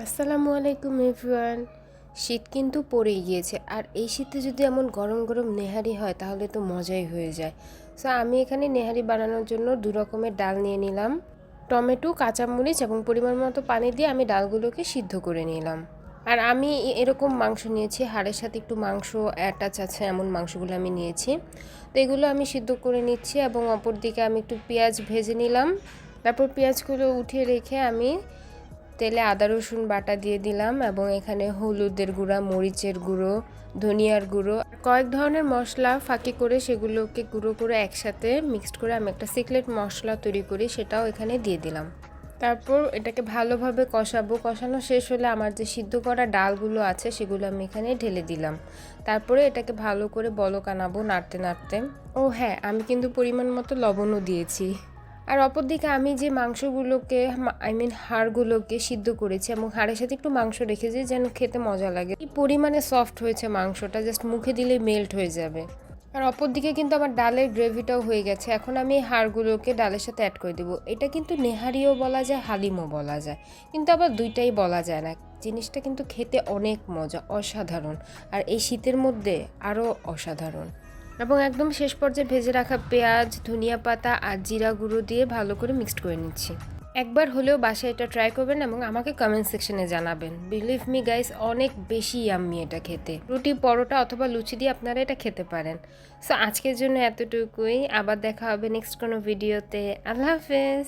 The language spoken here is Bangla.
আসসালামু আলাইকুম এভরিওয়ান। শীত কিন্তু পড়েই গিয়েছে, আর এই শীতে যদি এমন গরম গরম নেহারি হয় তাহলে তো মজাই হয়ে যায়। সো আমি এখানে নেহারি বানানোর জন্য দু রকমের ডাল নিয়ে নিলাম। টমেটো, কাঁচামরিচ এবং পরিমাণ মতো পানি দিয়ে আমি ডালগুলোকে সিদ্ধ করে নিলাম। আর আমি এরকম মাংস নিয়েছি, হাড়ের সাথে একটু মাংস অ্যাটাচ আছে এমন মাংসগুলো আমি নিয়েছি। তো এগুলো আমি সিদ্ধ করে নিচ্ছি এবং অপর দিকে আমি একটু পেঁয়াজ ভেজে নিলাম। তারপর পেঁয়াজগুলো উঠিয়ে রেখে আমি তেলে আদা রসুন বাটা দিয়ে দিলাম এবং এখানে হলুদের গুঁড়া, মরিচের গুঁড়ো, ধনিয়ার গুঁড়ো, কয়েক ধরনের মশলা ফাঁকি করে সেগুলোকে গুঁড়ো করে একসাথে মিক্সড করে আমি একটা সিক্রেট মশলা তৈরি করি, সেটাও এখানে দিয়ে দিলাম। তারপর এটাকে ভালোভাবে কষাবো। কষানো শেষ হলে আমার যে সিদ্ধ করা ডালগুলো আছে সেগুলো আমি এখানে ঢেলে দিলাম। তারপরে এটাকে ভালো করে বলক আনাবো নাড়তে নাড়তে। ও হ্যাঁ, আমি কিন্তু পরিমাণ মতো লবণও দিয়েছি। আর অপরদিকে আমি যে মাংসগুলোকে হাড়গুলোকে সিদ্ধ করেছি এবং হাড়ের সাথে একটু মাংস রেখেছি যেন খেতে মজা লাগে। এই পরিমাণে সফট হয়েছে মাংসটা, জাস্ট মুখে দিলেই মেল্ট হয়ে যাবে। আর অপরদিকে কিন্তু আমার ডালের গ্রেভিটাও হয়ে গেছে। এখন আমি এই হাড়গুলোকে ডালের সাথে অ্যাড করে দেবো। এটা কিন্তু নেহারিও বলা যায়, হালিমও বলা যায়, কিন্তু আবার দুইটাই বলা যায় না। জিনিসটা কিন্তু খেতে অনেক মজা, অসাধারণ। আর এই শীতের মধ্যে আরও অসাধারণ। এবং একদম শেষ পর্যায়ে ভেজে রাখা পেঁয়াজ, ধনিয়া পাতা আর জিরা গুঁড়ো দিয়ে ভালো করে মিক্সড করে নিচ্ছি। একবার হলেও বাসায় এটা ট্রাই করবেন এবং আমাকে কমেন্ট সেকশনে জানাবেন। বিলিভ মি গাইস, অনেক বেশি ইয়াম্মি এটা খেতে। রুটি, পরোটা অথবা লুচি দিয়ে আপনারা এটা খেতে পারেন। সো আজকের জন্য এতটুকুই। আবার দেখা হবে নেক্সট কোনো ভিডিওতে। আল্লাহ হাফেজ।